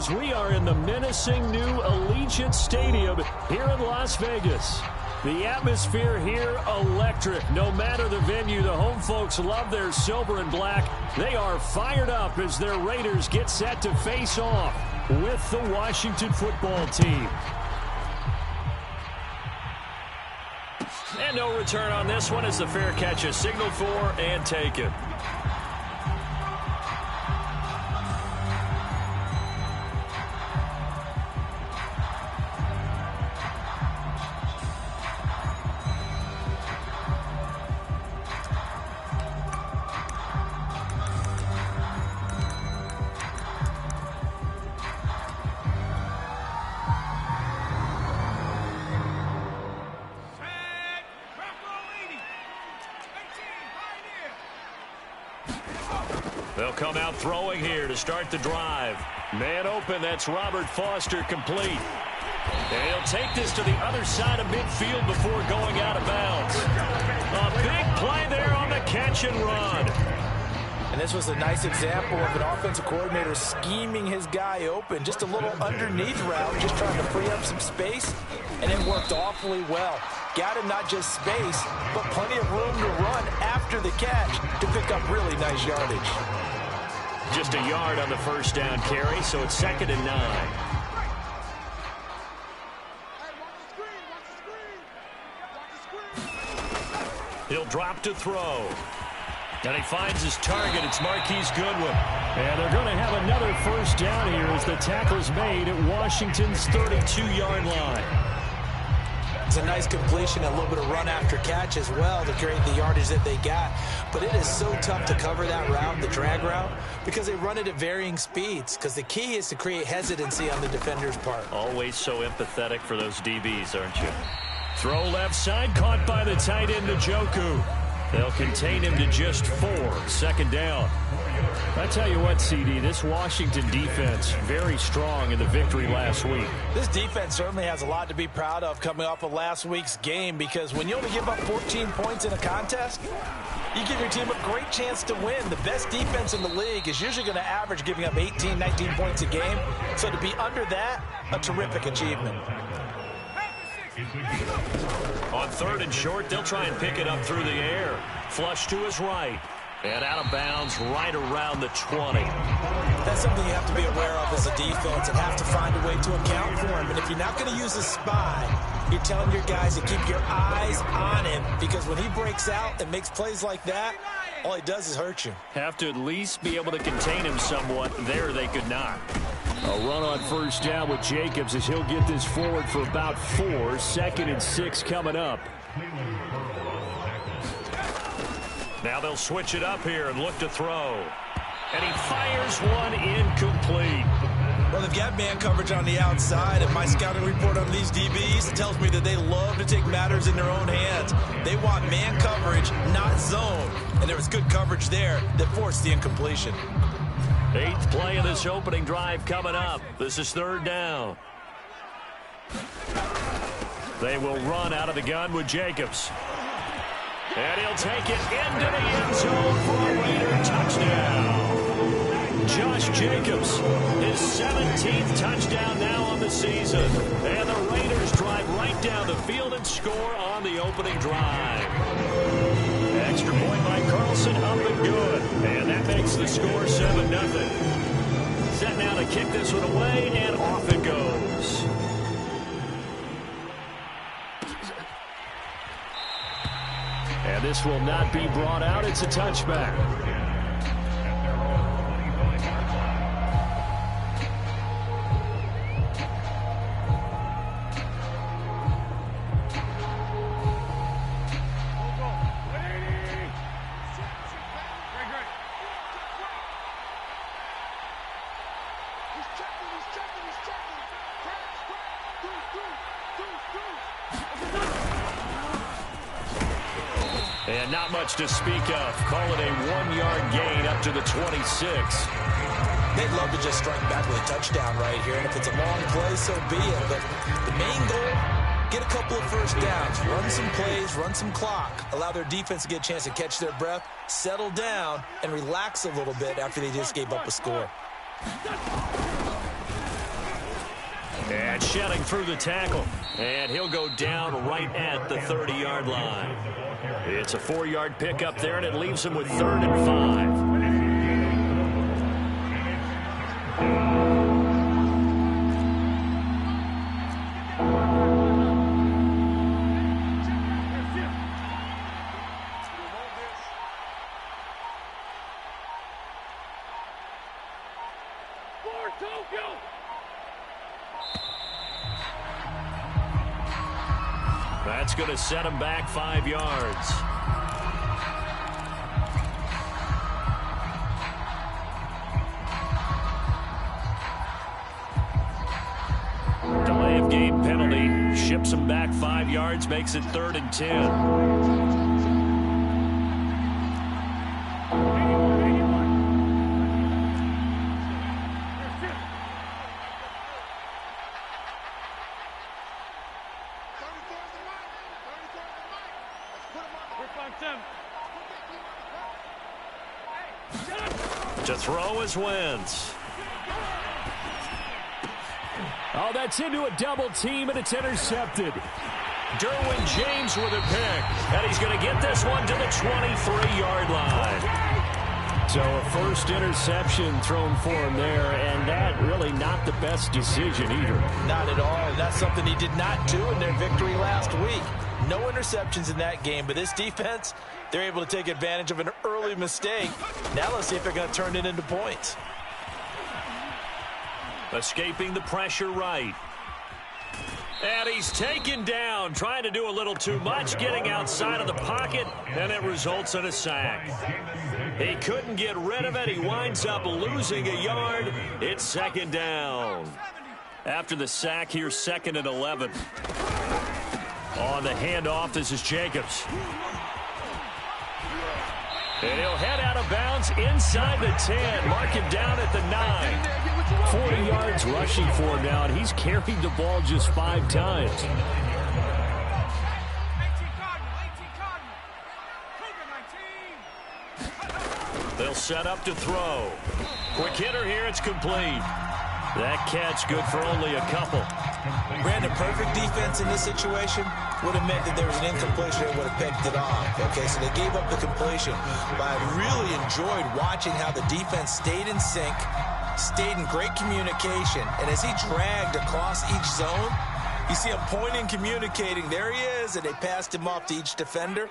as we are in the menacing new Allegiant Stadium here in Las Vegas. The atmosphere here, electric. No matter the venue, the home folks love their silver and black. They are fired up as their Raiders get set to face off with the Washington football team. And no return on this one as the fair catch is signaled for and taken. They'll come out throwing here to start the drive. Man open, that's Robert Foster complete. And he'll take this to the other side of midfield before going out of bounds. A big play there on the catch and run. And this was a nice example of an offensive coordinator scheming his guy open. Just a little underneath route, just trying to free up some space, and it worked awfully well. Got him not just space, but plenty of room to run after the catch to pick up really nice yardage. Just a yard on the first down carry, so it's 2nd and 9. He'll drop to throw. And he finds his target. It's Marquise Goodwin. And they're going to have another first down here as the tackle's made at Washington's 32-yard line. It's a nice completion, a little bit of run after catch as well to create the yardage that they got. But it is so tough to cover that route, the drag route, because they run it at varying speeds. Because the key is to create hesitancy on the defender's part. Always so empathetic for those DBs, aren't you? Throw left side, caught by the tight end, Njoku. They'll contain him to just 4, 2nd down. I tell you what, CD, this Washington defense, very strong in the victory last week. This defense certainly has a lot to be proud of coming off of last week's game, because when you only give up 14 points in a contest, you give your team a great chance to win. The best defense in the league is usually going to average giving up 18, 19 points a game. So to be under that, a terrific achievement. On 3rd and short, they'll try and pick it up through the air. Flush to his right. And out of bounds right around the 20. That's something you have to be aware of as a defense and have to find a way to account for him. And if you're not going to use a spy, you're telling your guys to keep your eyes on him, because when he breaks out and makes plays like that, all he does is hurt you. Have to at least be able to contain him somewhat. There they could not. A run on first down with Jacobs as he'll get this forward for about 4. 2nd and 6 coming up. Now they'll switch it up here and look to throw. And he fires one incomplete. Well, they've got man coverage on the outside, and my scouting report on these DBs tells me that they love to take matters in their own hands. They want man coverage, not zone. And there was good coverage there that forced the incompletion. 8th play of this opening drive coming up. This is 3rd down. They will run out of the gun with Jacobs. And he'll take it into the end zone for a Raider touchdown. Josh Jacobs, his 17th touchdown now on the season. And the Raiders drive right down the field and score on the opening drive. Extra point by Carlson, up and good. And that makes the score 7-0. Set now to kick this one away, and off it goes. And this will not be brought out. It's a touchback. And not much to speak of. Call it a 1-yard gain up to the 26. They'd love to just strike back with a touchdown right here. And if it's a long play, so be it. But the main goal, get a couple of first downs, run some plays, run some clock, allow their defense to get a chance to catch their breath, settle down, and relax a little bit after they just gave up a score. shedding through the tackle. And he'll go down right at the 30-yard line. It's a 4-yard pickup there, and it leaves him with 3rd and 5. That's going to set him back 5 yards. Delay of game penalty ships him back 5 yards, makes it 3rd and 10. To throw is Wentz. Oh, that's into a double team, and it's intercepted. Derwin James with a pick. And he's going to get this one to the 23-yard line. So a first interception thrown for him there, and that really not the best decision either. Not at all, and that's something he did not do in their victory last week. No interceptions in that game, but this defense, they're able to take advantage of an early mistake. Now let's see if they're going to turn it into points. Escaping the pressure right. And he's taken down, trying to do a little too much, getting outside of the pocket, and it results in a sack. He couldn't get rid of it. He winds up losing a yard. It's 2nd down. After the sack, here's 2nd and 11. On the handoff, this is Jacobs. And he'll head out of bounds inside the 10. Mark him down at the 9. 40 yards rushing for him now, and he's carried the ball just 5 times. They'll set up to throw. Quick hitter here, it's complete. That catch good for only a couple. Brandon, perfect defense in this situation would have meant that there was an incompletion and would have picked it off. Okay, so they gave up the completion. But I really enjoyed watching how the defense stayed in sync, stayed in great communication, and as he dragged across each zone, you see him pointing, communicating. There he is, and they passed him off to each defender.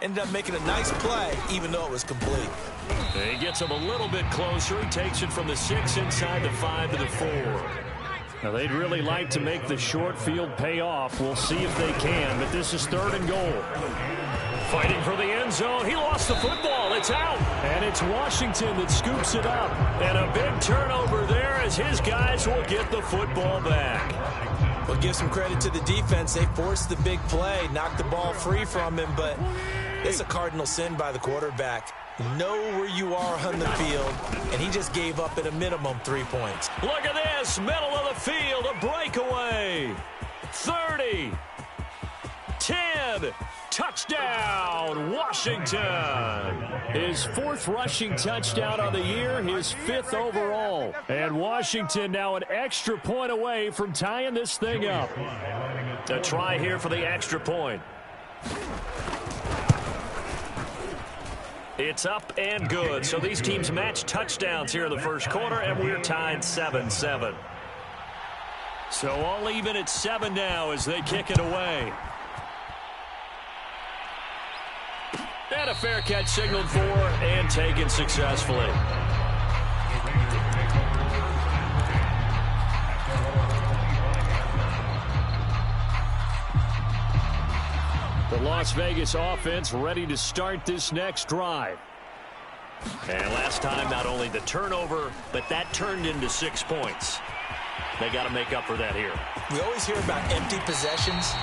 Ended up making a nice play, even though it was complete. He gets him a little bit closer. He takes it from the 6 inside the 5 to the 4. Now, they'd really like to make the short field pay off. We'll see if they can, but this is 3rd and goal. Fighting for the end zone. He lost the football. It's out. And it's Washington that scoops it up. And a big turnover there as his guys will get the football back. Well, give some credit to the defense. They forced the big play, knocked the ball free from him, but it's a cardinal sin by the quarterback. Know where you are on the field, and he just gave up at a minimum 3 points. Look at this, middle of the field, a breakaway. 30, 10, touchdown, Washington. His 4th rushing touchdown on the year, his 5th overall. And Washington now an extra point away from tying this thing up. A try here for the extra point. It's up and good. So these teams match touchdowns here in the first quarter, and we're tied 7-7. So all even at 7 now as they kick it away. And a fair catch signaled for and taken successfully. The Las Vegas offense ready to start this next drive. And last time, not only the turnover, but that turned into 6 points. They got to make up for that here. We always hear about empty possessions,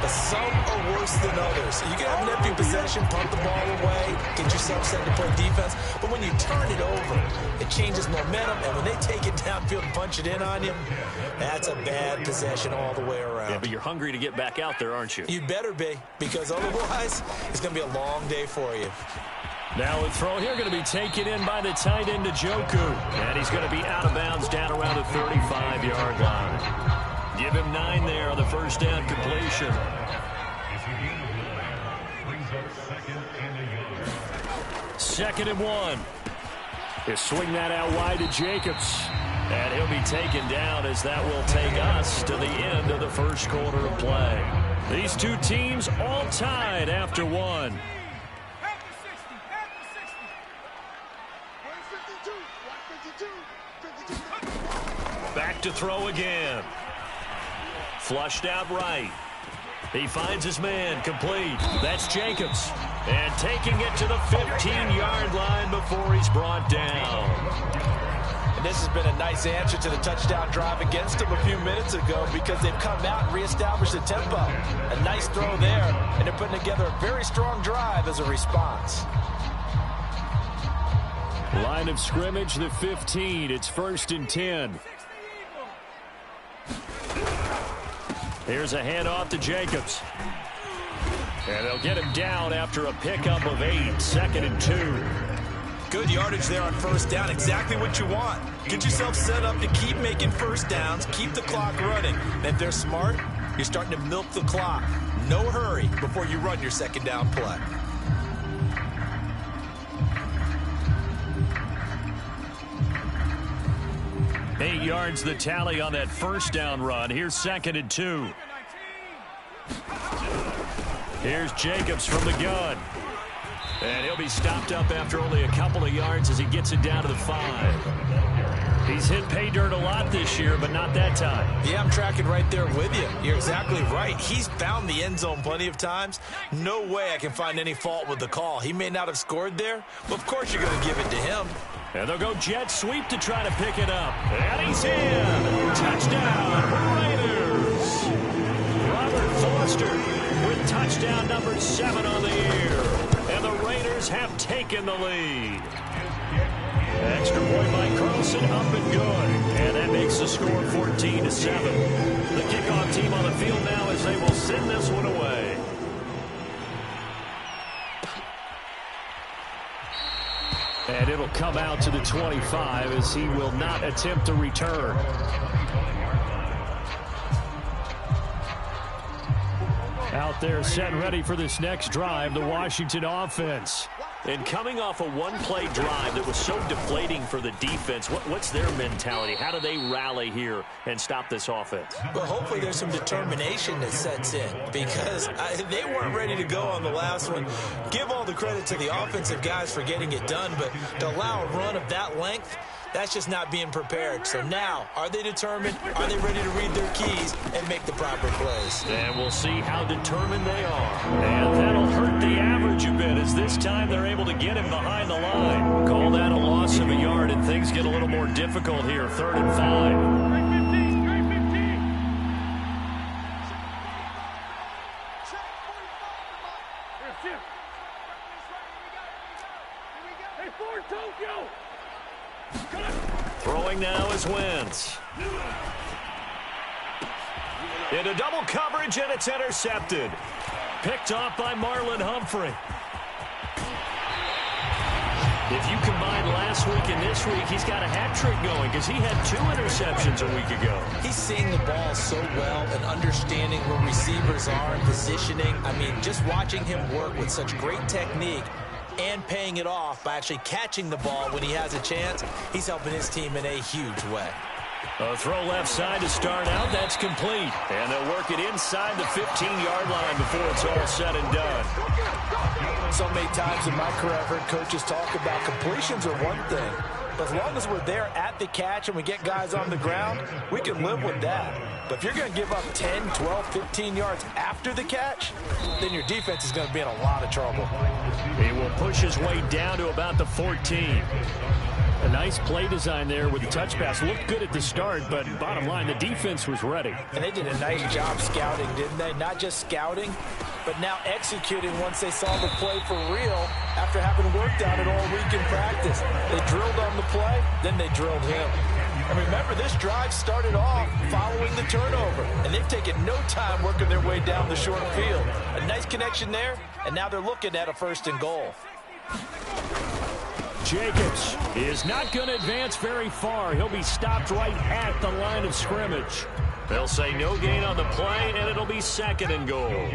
but some are worse than others. You can have an empty possession, punt the ball away, get yourself set to play defense, but when you turn it over, it changes momentum, and when they take it downfield and punch it in on you, that's a bad possession all the way around. Yeah, but you're hungry to get back out there, aren't you? You better be, because otherwise, it's going to be a long day for you. Now a throw here going to be taken in by the tight end, Njoku. And he's going to be out of bounds down around the 35-yard line. Give him 9 there on the first down completion. Second and 1. He'll swing that out wide to Jacobs. And he'll be taken down as that will take us to the end of the first quarter of play. These two teams all tied after 1. Back to throw again. Flushed out right. He finds his man, complete. That's Jacobs. And taking it to the 15-yard line before he's brought down. And this has been a nice answer to the touchdown drive against them a few minutes ago because they've come out and reestablished the tempo. A nice throw there, and they're putting together a very strong drive as a response. Line of scrimmage, the 15. It's 1st and 10. Here's a handoff to Jacobs. And they'll get him down after a pickup of 8. 2nd and 2. Good yardage there on first down. Exactly what you want. Get yourself set up to keep making first downs. Keep the clock running. And if they're smart, you're starting to milk the clock. No hurry before you run your second down play. Eight yards the tally on that first down run. Here's 2nd and 2. Here's Jacobs from the gun. And he'll be stopped up after only a couple of yards as he gets it down to the 5. He's hit pay dirt a lot this year, but not that time. Yeah, I'm tracking right there with you. You're exactly right. He's found the end zone plenty of times. No way I can find any fault with the call. He may not have scored there, but of course you're going to give it to him. And they'll go jet sweep to try to pick it up. And he's in. Touchdown, Raiders. Robert Foster with touchdown number 7 on the year. And the Raiders have taken the lead. Extra point by Carlson, up and good. And that makes the score 14-7. The kickoff team on the field now as they will send this one away. And it'll come out to the 25 as he will not attempt to return. Out there set and ready for this next drive, the Washington offense. And coming off a one-play drive that was so deflating for the defense, what's their mentality? How do they rally here and stop this offense? Well, hopefully there's some determination that sets in because they weren't ready to go on the last one. Give all the credit to the offensive guys for getting it done, but to allow a run of that length, that's just not being prepared. So now, are they determined? Are they ready to read their keys and make the proper plays? And we'll see how determined they are. And that'll hurt the average a bit as this time they're able to get him behind the line. Call that a loss of a yard, and things get a little more difficult here. 3rd and 5. Throwing now is Wentz. Into double coverage, and it's intercepted. Picked off by Marlon Humphrey. If you combine last week and this week, he's got a hat trick going because he had 2 interceptions a week ago. He's seeing the ball so well and understanding where receivers are and positioning. I mean, just watching him work with such great technique and paying it off by actually catching the ball when he has a chance, he's helping his team in a huge way. A throw left side to start out. That's complete. And they'll work it inside the 15-yard line before it's all said and done. So many times in my career, I've heard coaches talk about completions are one thing. But as long as we're there at the catch and we get guys on the ground, we can live with that. But if you're going to give up 10, 12, 15 yards after the catch, then your defense is going to be in a lot of trouble. He will push his way down to about the 14. A nice play design there with the touch pass. Looked good at the start, but bottom line, the defense was ready. And they did a nice job scouting, didn't they? Not just scouting, but now executing once they saw the play for real after having worked on it all week in practice. They drilled on the play, then they drilled him. And remember, this drive started off following the turnover, and they've taken no time working their way down the short field. A nice connection there, and now they're looking at a 1st and goal. Jacobs is not going to advance very far. He'll be stopped right at the line of scrimmage. They'll say no gain on the play, and it'll be second and goal.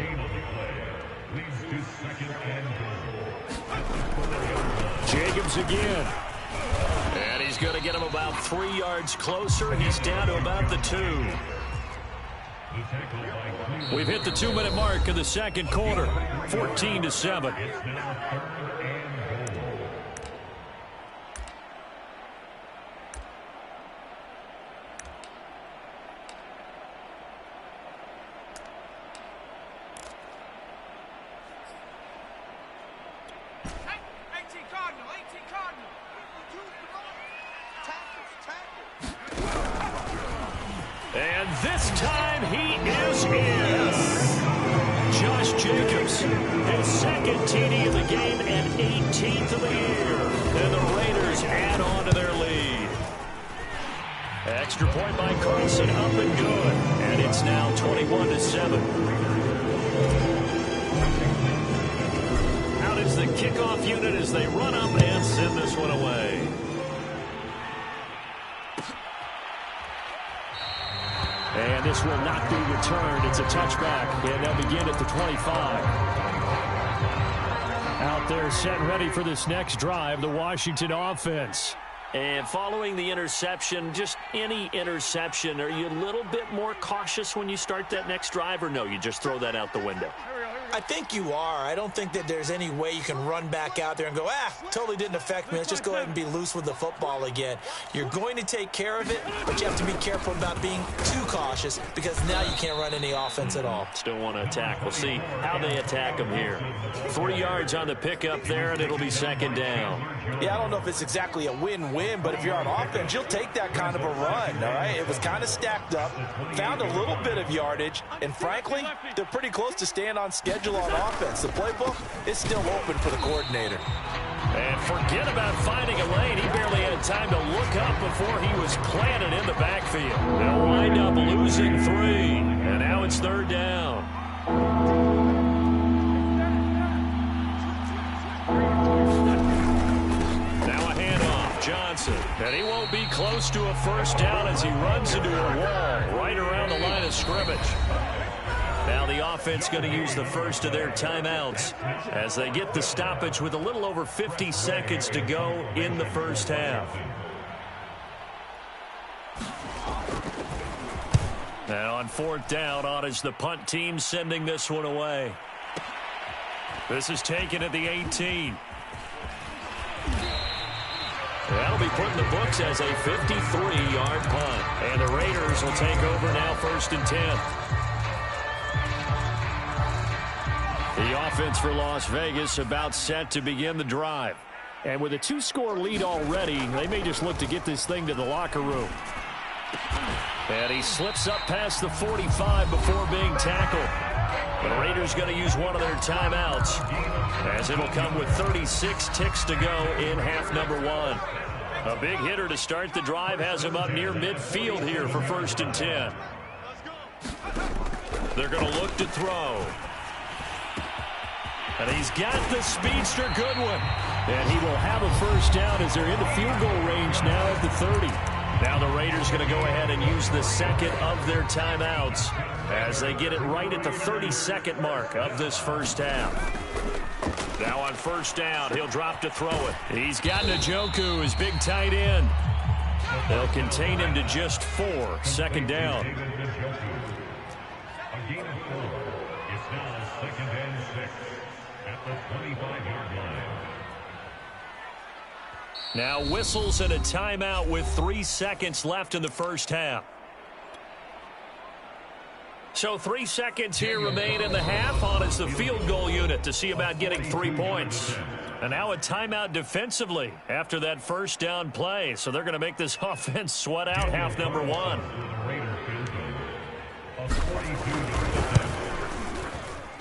Jacobs again. And he's going to get him about 3 yards closer. He's down to about the 2. We've hit the 2-minute mark of the second quarter. 14-7. And this time he is in. Josh Jacobs, his second TD of the game and 18th of the year. And the Raiders add on to their lead. Extra point by Carlson, up and good. And it's now 21-7. Out is the kickoff unit as they run up and send this one away. And this will not be returned. It's a touchback, and they'll begin at the 25. Out there set and ready for this next drive, the Washington offense. And following the interception, just any interception, are you a little bit more cautious when you start that next drive, or no, you just throw that out the window? I think you are. I don't think that there's any way you can run back out there and go, totally didn't affect me. Let's just go ahead and be loose with the football again. You're going to take care of it, but you have to be careful about being too cautious because now you can't run any offense at all. Still want to attack. We'll see how they attack them here. 3 yards on the pickup there, and it'll be second down. Yeah, I don't know if it's exactly a win-win, but if you're on offense, you'll take that kind of a run, all right? It was kind of stacked up, found a little bit of yardage, and frankly, they're pretty close to staying on schedule on offense. The playbook is still open for the coordinator. And forget about finding a lane. He barely had time to look up before he was planted in the backfield. They'll wind up losing 3, and now it's third down. Johnson, and he won't be close to a first down as he runs into a wall right around the line of scrimmage. Now the offense going to use the first of their timeouts as they get the stoppage with a little over 50 seconds to go in the first half. And on fourth down, on is the punt team sending this one away. This is taken at the 18. That'll be put in the books as a 53-yard punt. And the Raiders will take over now, 1st and 10. The offense for Las Vegas about set to begin the drive. And with a 2-score lead already, they may just look to get this thing to the locker room. And he slips up past the 45 before being tackled. The Raiders going to use one of their timeouts as it'll come with 36 ticks to go in half number 1. A big hitter to start the drive has him up near midfield here for 1st and 10. They're going to look to throw. And he's got the speedster Goodwin. And he will have a first down as they're into field goal range now at the 30. Now the Raiders going to go ahead and use the second of their timeouts as they get it right at the 32nd mark of this first half. Now on first down, he'll drop to throw it. He's got Njoku, his big tight end. They'll contain him to just 4. 2nd down. A gain of 4. It's now 2nd and 6 at the 25-yard line. Now whistles and a timeout with 3 seconds left in the first half. So 3 seconds here remain in the half. On is the field goal unit to see about getting 3 points. And now a timeout defensively after that first down play. So they're going to make this offense sweat out half number 1.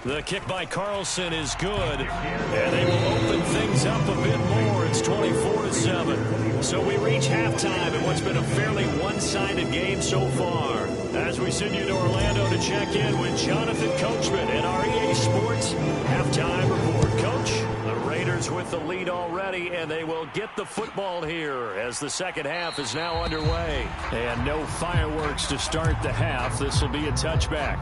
The kick by Carlson is good, and they will open things up a bit more. It's 24-7. So we reach halftime in what's been a fairly one-sided game so far. As we send you to Orlando to check in with Jonathan Coachman at our EA Sports Halftime Report. Coach? The Raiders with the lead already, and they will get the football here as the second half is now underway. And no fireworks to start the half. This will be a touchback.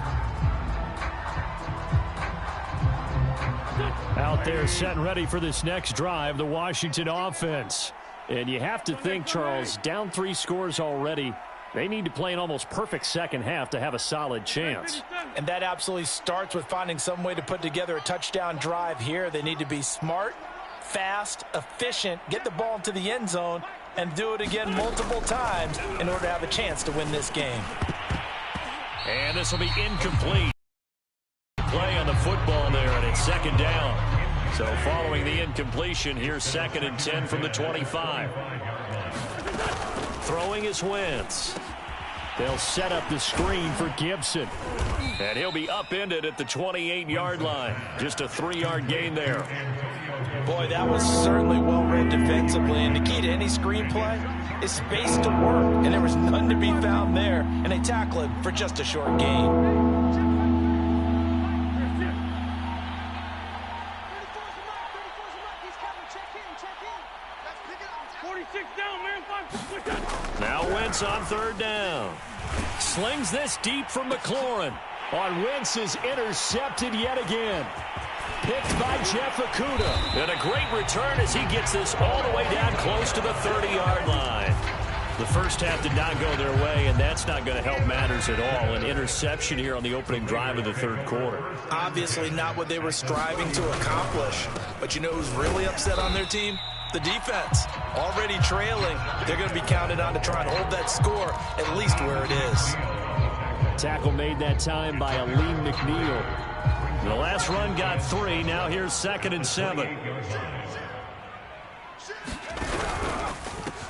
Out there set and ready for this next drive, the Washington offense. And you have to think, Charles, down 3 scores already. They need to play an almost perfect second half to have a solid chance. And that absolutely starts with finding some way to put together a touchdown drive here. They need to be smart, fast, efficient, get the ball into the end zone, and do it again multiple times in order to have a chance to win this game. And this will be incomplete. Play on the football there, and it's second down. So following the incompletion, here's 2nd and 10 from the 25. Throwing is Wentz. They'll set up the screen for Gibson. And he'll be upended at the 28-yard line. Just a 3-yard gain there. Boy, that was certainly well read defensively. And the key to any screenplay is space to work. And there was none to be found there. And they tackle it for just a short gain. Now Wentz on 3rd down. Slings this deep from McLaurin. On Wentz is intercepted yet again. Picked by Jeff Okudah. And a great return as he gets this all the way down close to the 30-yard line. The first half did not go their way, and that's not going to help matters at all. An interception here on the opening drive of the 3rd quarter. Obviously not what they were striving to accomplish. But you know who's really upset on their team? The defense. Already trailing. They're going to be counted on to try and hold that score at least where it is. Tackle made that time by Aleem McNeil. The last run got 3. Now here's 2nd and 7.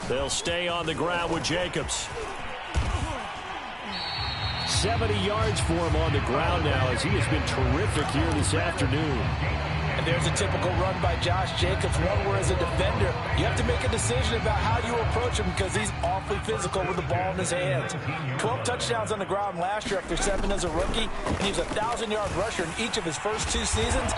They'll stay on the ground with Jacobs. 70 yards for him on the ground now as he has been terrific here this afternoon. And there's a typical run by Josh Jacobs, one where as a defender, you have to make a decision about how you approach him because he's awfully physical with the ball in his hands. 12 touchdowns on the ground last year after 7 as a rookie, and he was a 1,000-yard rusher in each of his first 2 seasons.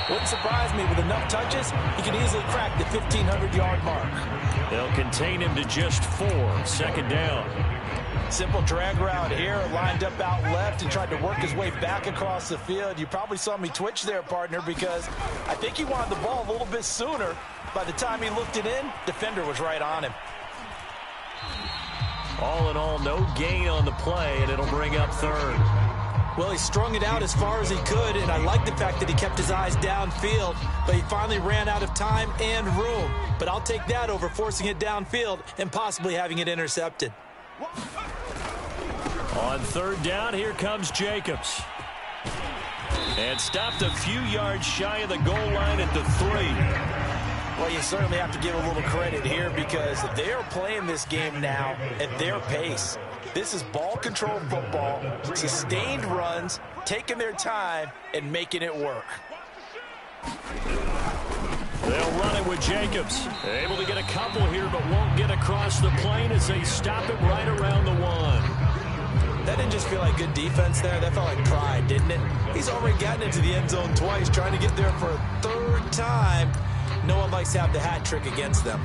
Wouldn't surprise me, with enough touches, he can easily crack the 1,500-yard mark. They'll contain him to just 4, 2nd down. Simple drag route here, lined up out left and tried to work his way back across the field. You probably saw me twitch there, partner, because I think he wanted the ball a little bit sooner. By the time he looked it in, defender was right on him. All in all, no gain on the play, and it'll bring up 3rd. Well, he strung it out as far as he could, and I like the fact that he kept his eyes downfield, but he finally ran out of time and room. But I'll take that over forcing it downfield and possibly having it intercepted. On 3rd down, here comes Jacobs. And stopped a few yards shy of the goal line at the 3. Well, you certainly have to give a little credit here because they are playing this game now at their pace. This is ball control football, sustained runs, taking their time, and making it work. They'll run it with Jacobs. Able to get a couple here, but won't get across the plane as they stop it right around the 1. That didn't just feel like good defense there. That felt like pride, didn't it? He's already gotten into the end zone twice, trying to get there for a 3rd time. No one likes to have the hat trick against them.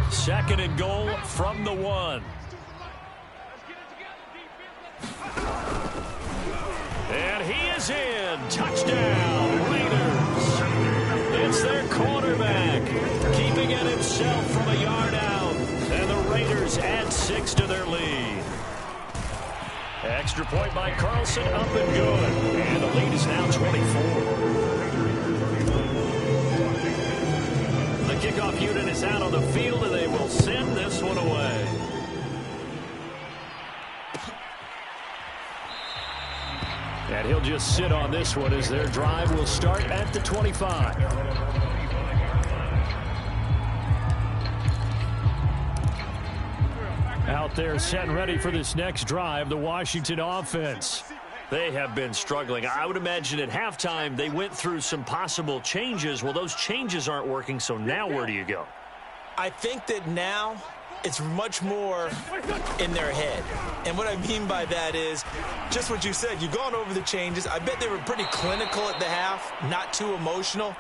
2nd and goal from the 1. And he is in. Touchdown, Raiders. It's their quarterback, keeping it himself from a yard out. And the Raiders add 6 to their lead. Extra point by Carlson, up and good. And the lead is now 24. The kickoff unit is out on the field, and they will send this one away. And he'll just sit on this one as their drive will start at the 25. Out there set and ready for this next drive, the Washington offense. They have been struggling. I would imagine at halftime they went through some possible changes. Well, those changes aren't working, so now where do you go? I think that now it's much more in their head. And what I mean by that is just what you said. You've gone over the changes. I bet they were pretty clinical at the half, not too emotional.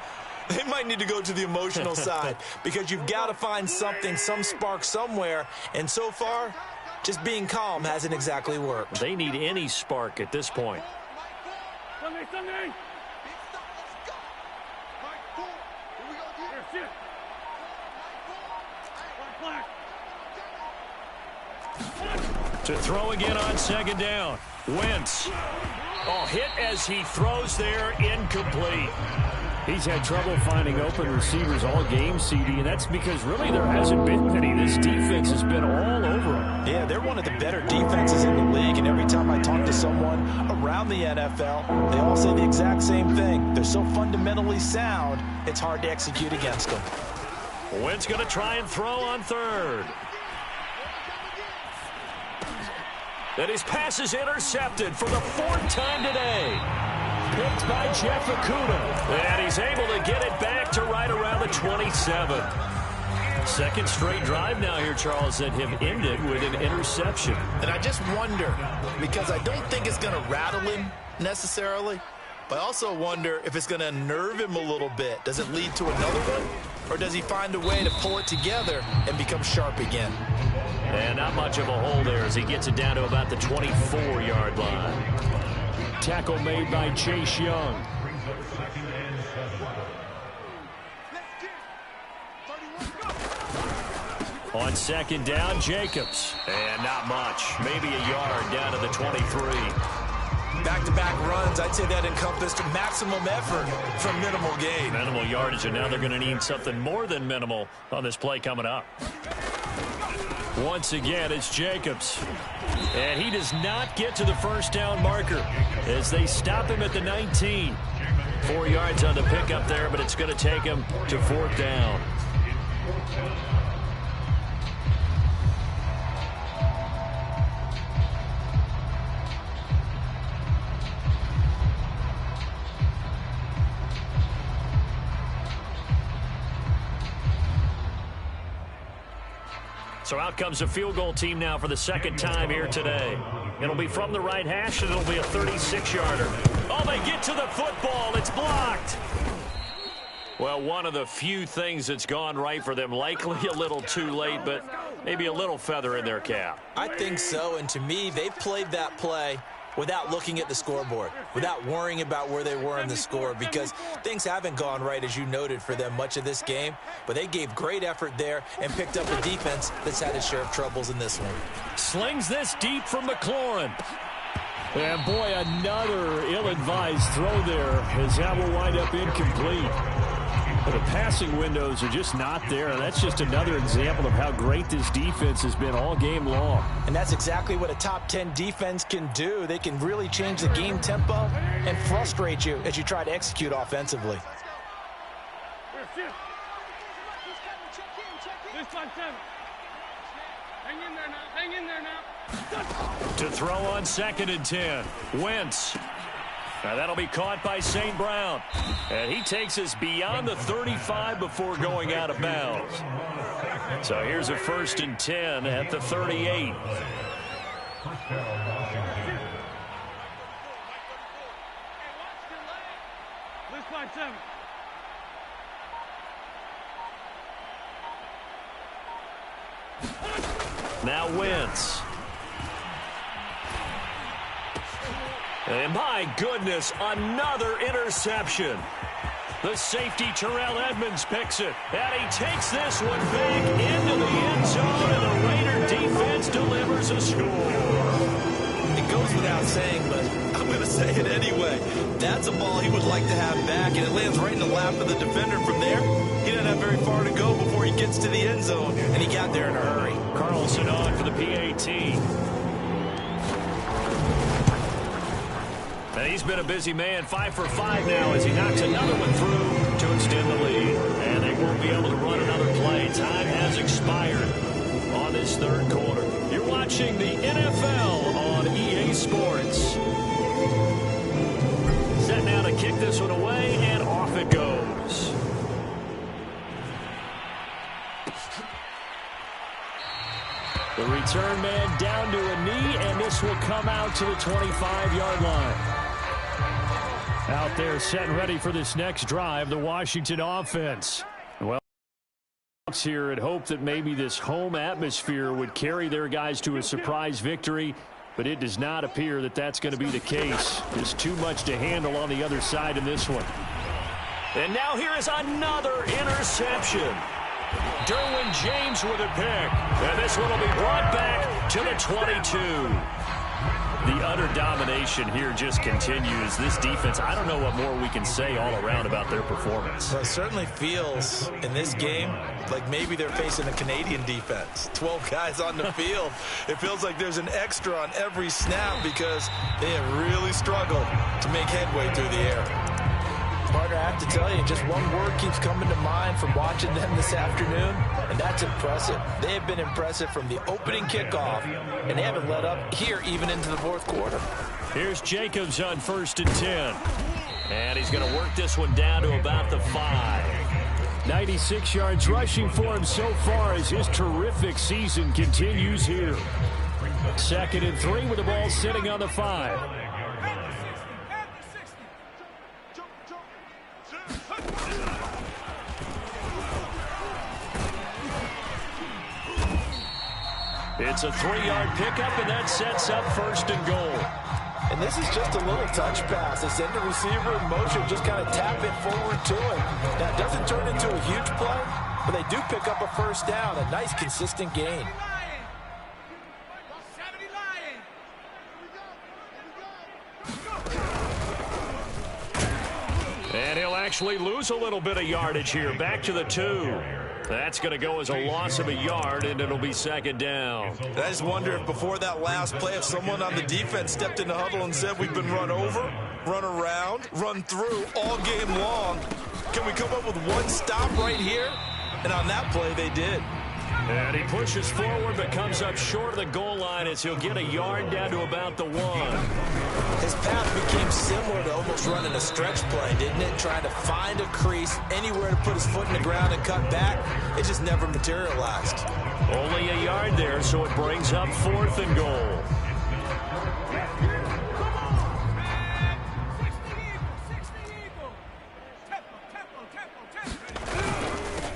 They might need to go to the emotional side because you've got to find something, some spark somewhere. And so far, just being calm hasn't exactly worked. They need any spark at this point. To throw again on second down. Wentz. Oh, hit as he throws there, incomplete. He's had trouble finding open receivers all game, CD, and that's because really there hasn't been any. This defense has been all over him. Yeah, they're one of the better defenses in the league, and every time I talk to someone around the NFL, they all say the exact same thing. They're so fundamentally sound, it's hard to execute against them. Wentz going to try and throw on third. And his pass is intercepted for the fourth time today. Picked by Jeff Okudah. And he's able to get it back to right around the 27. Second straight drive now here, Charles, that have ended with an interception. And I just wonder, because I don't think it's going to rattle him necessarily, but I also wonder if it's going to unnerve him a little bit. Does it lead to another one? Or does he find a way to pull it together and become sharp again? And not much of a hole there as he gets it down to about the 24-yard line. Tackle made by Chase Young. On second down, Jacobs. And not much. Maybe a yard down to the 23. Back-to-back runs, I'd say that encompassed maximum effort from minimal gain. Minimal yardage, and now they're going to need something more than minimal on this play coming up. Once again, it's Jacobs. And he does not get to the first down marker as they stop him at the 19. 4 yards on the pickup there, but it's going to take him to fourth down. So out comes a field goal team now for the second time here today. It'll be from the right hash, and it'll be a 36-yarder. Oh, they get to the football. It's blocked. Well, one of the few things that's gone right for them. Likely a little too late, but maybe a little feather in their cap. I think so, and to me, they've played that play without looking at the scoreboard, without worrying about where they were in the score, because things haven't gone right, as you noted, for them much of this game. But they gave great effort there and picked up a defense that's had its share of troubles in this one. Slings this deep from McLaurin. And, boy, another ill-advised throw there as that will wind up incomplete. But the passing windows are just not there. That's just another example of how great this defense has been all game long. And that's exactly what a top 10 defense can do. They can really change the game tempo and frustrate you as you try to execute offensively. Hang in there now. To throw on second and 10. Wentz. Now that'll be caught by St. Brown. And he takes us beyond the 35 before going out of bounds. So here's a 1st and 10 at the 38. Now Wentz. And my goodness, another interception. The safety, Terrell Edmonds, picks it. And he takes this one big into the end zone, and the Raider defense delivers a score. It goes without saying, but I'm going to say it anyway. That's a ball he would like to have back, and it lands right in the lap of the defender from there. He doesn't have very far to go before he gets to the end zone, and he got there in a hurry. Carlson on for the PAT. And he's been a busy man, 5 for 5 now as he knocks another one through to extend the lead. And they won't be able to run another play. Time has expired on this third quarter. You're watching the NFL on EA Sports. Set now to kick this one away, and off it goes. The return man down to a knee, and this will come out to the 25-yard line. Out there set and ready for this next drive, the Washington offense. Well, here and hope that maybe this home atmosphere would carry their guys to a surprise victory, but it does not appear that that's going to be the case. There's too much to handle on the other side in this one. And now here is another interception. Derwin James with a pick. And this one will be brought back to the 22. The utter domination here just continues. This defense, I don't know what more we can say all around about their performance. Well, it certainly feels in this game like maybe they're facing a Canadian defense. 12 guys on the field. It feels like there's an extra on every snap because they have really struggled to make headway through the air. Partner, I have to tell you, just one word keeps coming to mind from watching them this afternoon, and that's impressive. They have been impressive from the opening kickoff, and they haven't let up here even into the fourth quarter. Here's Jacobs on 1st and 10. And he's going to work this one down to about the 5. 96 yards rushing for him so far as his terrific season continues here. 2nd and 3 with the ball sitting on the 5. It's a 3-yard pickup, and that sets up 1st and goal. And this is just a little touch pass. They send the receiver in motion, just kind of tap it forward to him. Now, it doesn't turn into a huge play, but they do pick up a first down. A nice, consistent gain. And he'll actually lose a little bit of yardage here. Back to the 2. That's going to go as a loss of a yard, and it'll be 2nd down. I just wonder if before that last play, if someone on the defense stepped in the huddle and said, we've been run over, run around, run through all game long. Can we come up with one stop right here? And on that play, they did. And he pushes forward but comes up short of the goal line as he'll get a yard down to about the 1. His path became similar to almost running a stretch play, didn't it? Trying to find a crease, anywhere to put his foot in the ground and cut back. It just never materialized. Only a yard there, so it brings up 4th and goal.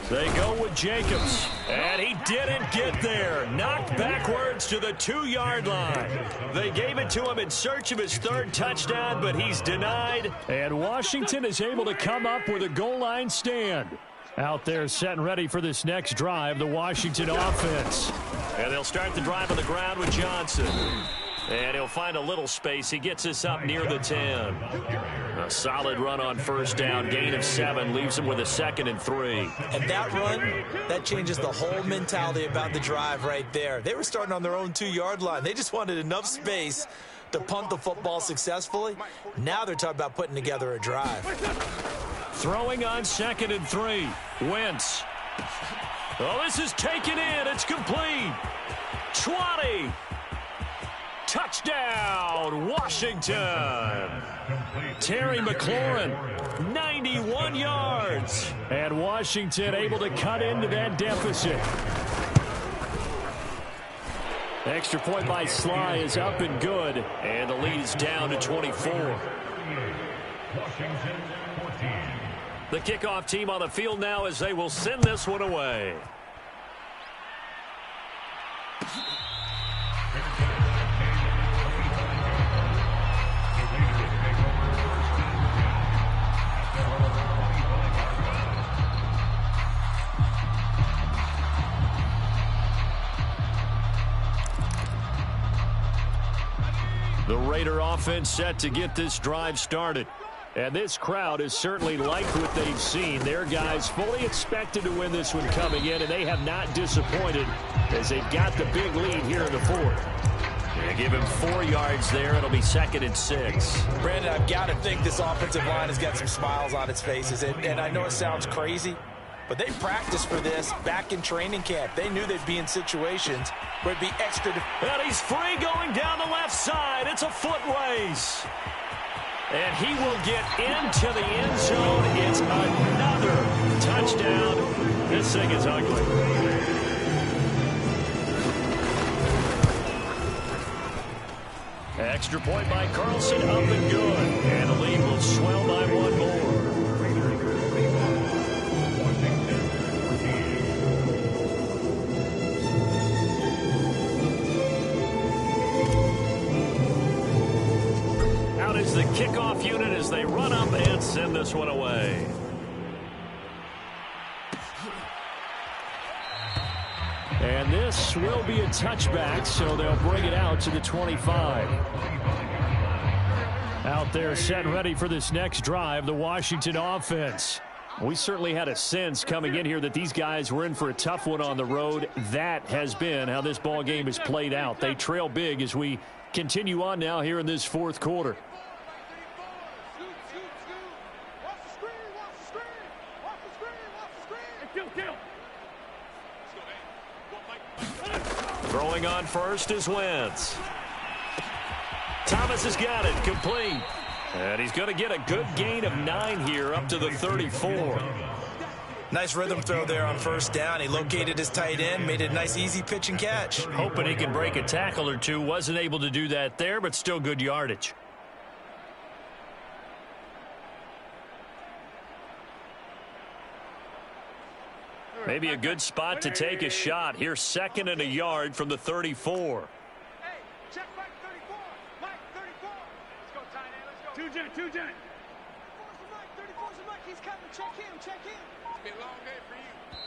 They go with Jacobs, and he didn't get there. Knocked backwards to the 2-yard line. They gave it to him in search of his 3rd touchdown, but he's denied. And Washington is able to come up with a goal line stand. Out there set and ready for this next drive, the Washington offense. And they'll start the drive on the ground with Johnson. And he'll find a little space. He gets us up near the 10. A solid run on 1st down. Gain of 7 leaves him with a 2nd and 3. And that run, that changes the whole mentality about the drive right there. They were starting on their own 2-yard line. They just wanted enough space to punt the football successfully. Now they're talking about putting together a drive. Throwing on 2nd and 3. Wentz. Oh, this is taken in. It's complete. 20. Touchdown, Washington. Terry McLaurin, 91 yards. And Washington able to cut into that deficit. Extra point by Sly is up and good. And the lead is down to 24. The kickoff team on the field now as they will send this one away. The Raider offense set to get this drive started. And this crowd has certainly liked what they've seen. Their guys fully expected to win this one coming in, and they have not disappointed as they've got the big lead here in the 4th. They give him 4 yards there. It'll be 2nd and 6. Brandon, I've got to think this offensive line has got some smiles on its faces. And I know it sounds crazy, but they practiced for this back in training camp. They knew they'd be in situations where it'd be extra. And he's free going down the left side. It's a foot race. And he will get into the end zone. It's another touchdown. This thing is ugly. Extra point by Carlson, up and good. And the lead will swell by one more. Out is the kickoff unit as they run up and send this one away. And this will be a touchback, so they'll bring it out to the 25. Out there set ready for this next drive, the Washington offense. We certainly had a sense coming in here that these guys were in for a tough one on the road. That has been how this ball game has played out. They trail big as we continue on now here in this fourth quarter. Throwing on first is Wentz. Thomas has got it, complete. And he's going to get a good gain of 9 here up to the 34. Nice rhythm throw there on first down. He located his tight end, made it a nice easy pitch and catch. Hoping he can break a tackle or two. Wasn't able to do that there, but still good yardage. Maybe a good spot to take a shot. Here's 2nd and a yard from the 34. Hey, check Mike 34. Mike 34. Let's go, tight end. Let's go. Two Jen. 34's a Mike. He's coming. Check him. It's been a long day for you.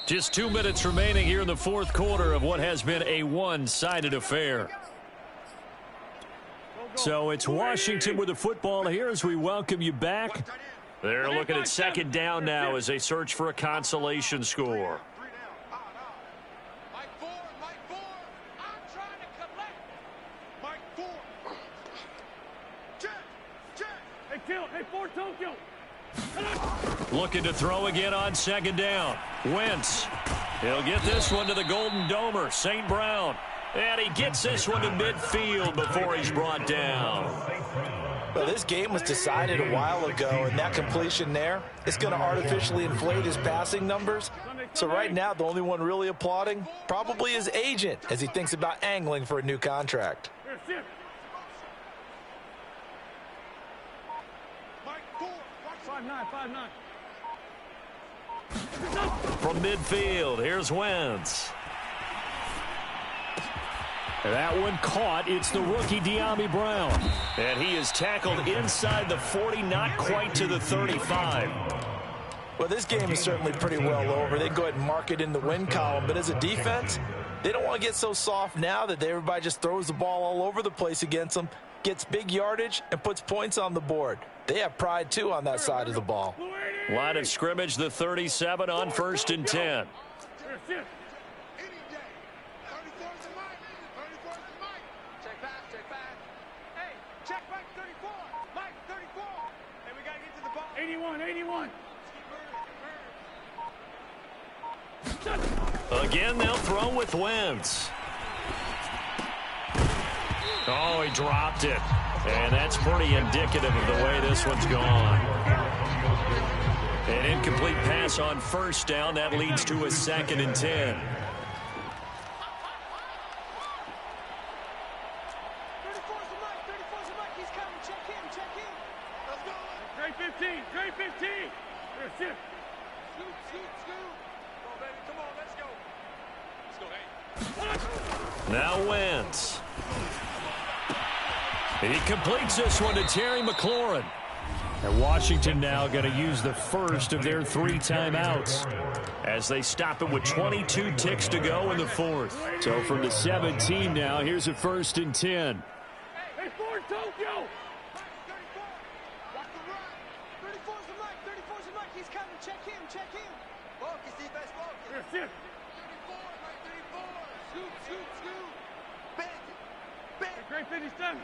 Just 2 minutes remaining here in the fourth quarter of what has been a one-sided affair. So it's Washington with the football here as we welcome you back. They're looking at 2nd down now as they search for a consolation score. Mike 4. I'm trying to collect. Mike 4. Check. Hey, Kill. Hey, 4 Tokyo. Looking to throw again on 2nd down. Wentz. He'll get this one to the Golden Domer, St. Brown. And he gets this one to midfield before he's brought down. Well, this game was decided a while ago, and that completion there is going to artificially inflate his passing numbers. So right now, the only one really applauding probably his agent as he thinks about angling for a new contract. Mike 4. 5'9". From midfield, here's Wentz. That one caught. It's the rookie De'Ami Brown. And he is tackled inside the 40, not quite to the 35. Well, this game is certainly pretty well over. They go ahead and mark it in the win column. But as a defense, they don't want to get so soft now that everybody just throws the ball all over the place against them, gets big yardage, and puts points on the board. They have pride, too, on that side of the ball. Line of scrimmage, the 37 on 1st and 10. Check Mike 34. Mike 34. Hey, we got to get to the ball. 81. Again, they'll throw with Wentz. Oh, he dropped it. And that's pretty indicative of the way this one's gone. An incomplete pass on 1st down. That leads to a 2nd and 10. Great 15. Here, shift. Scoot. Come on, baby. Come on, let's go. Now Wentz. He completes this one to Terry McLaurin. And Washington now going to use the first of their 3 timeouts as they stop it with 22 ticks to go in the fourth. So from the 17 now, here's a 1st and 10. Hey, 4 Tokyo. 34's a Mike. He's coming. Check him. Focus, defense, focus. Here, shift. 34, Mike 34. Scoot. Big. Great 57.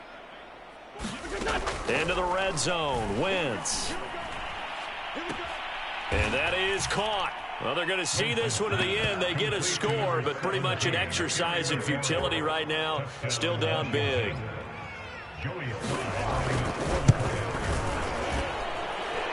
Into the red zone. Wentz. And that is caught. Well, they're going to see this one to the end. They get a score, but pretty much an exercise in futility right now. Still down big.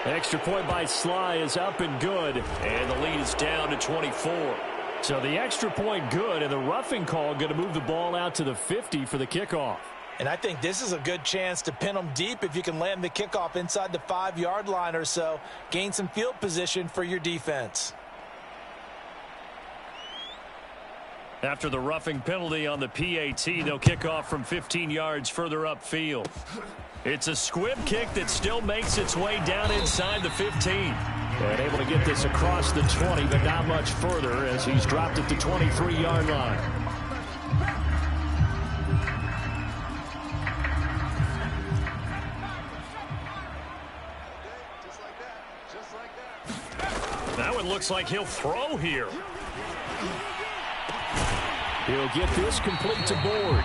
Extra point by Sly is up and good. And the lead is down to 24. So the extra point good, and the roughing call going to move the ball out to the 50 for the kickoff. And I think this is a good chance to pin them deep if you can land the kickoff inside the 5-yard line or so. Gain some field position for your defense. After the roughing penalty on the PAT, they'll kick off from 15 yards further upfield. It's a squib kick that still makes its way down inside the 15. And able to get this across the 20, but not much further as he's dropped at the 23-yard line. That one looks like he'll throw here. He'll get this complete to Board.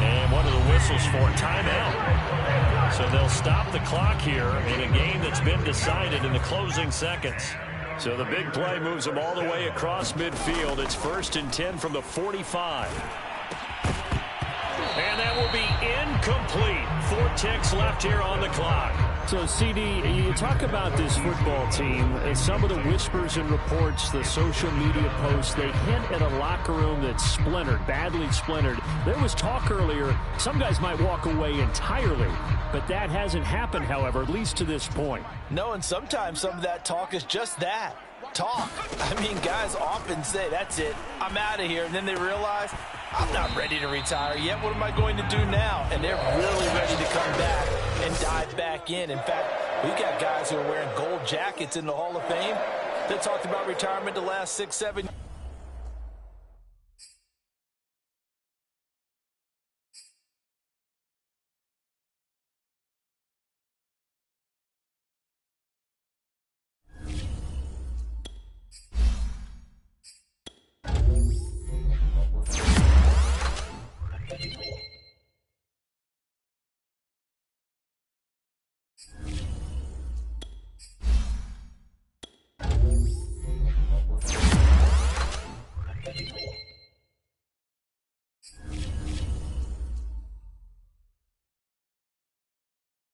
And one of the whistles for a timeout. So they'll stop the clock here in a game that's been decided in the closing seconds. So the big play moves them all the way across midfield. It's 1st and 10 from the 45. And that will be incomplete. 4 ticks left here on the clock. So, CD, you talk about this football team and some of the whispers and reports, the social media posts, they hint at a locker room that's splintered, badly splintered. There was talk earlier, some guys might walk away entirely, but that hasn't happened, however, at least to this point. No, and sometimes some of that talk is just that, talk. I mean, guys often say, that's it, I'm out of here, and then they realize, I'm not ready to retire yet. What am I going to do now? And they're really ready to come back and dive back in. In fact, we've got guys who are wearing gold jackets in the Hall of Fame that talked about retirement the last 6, 7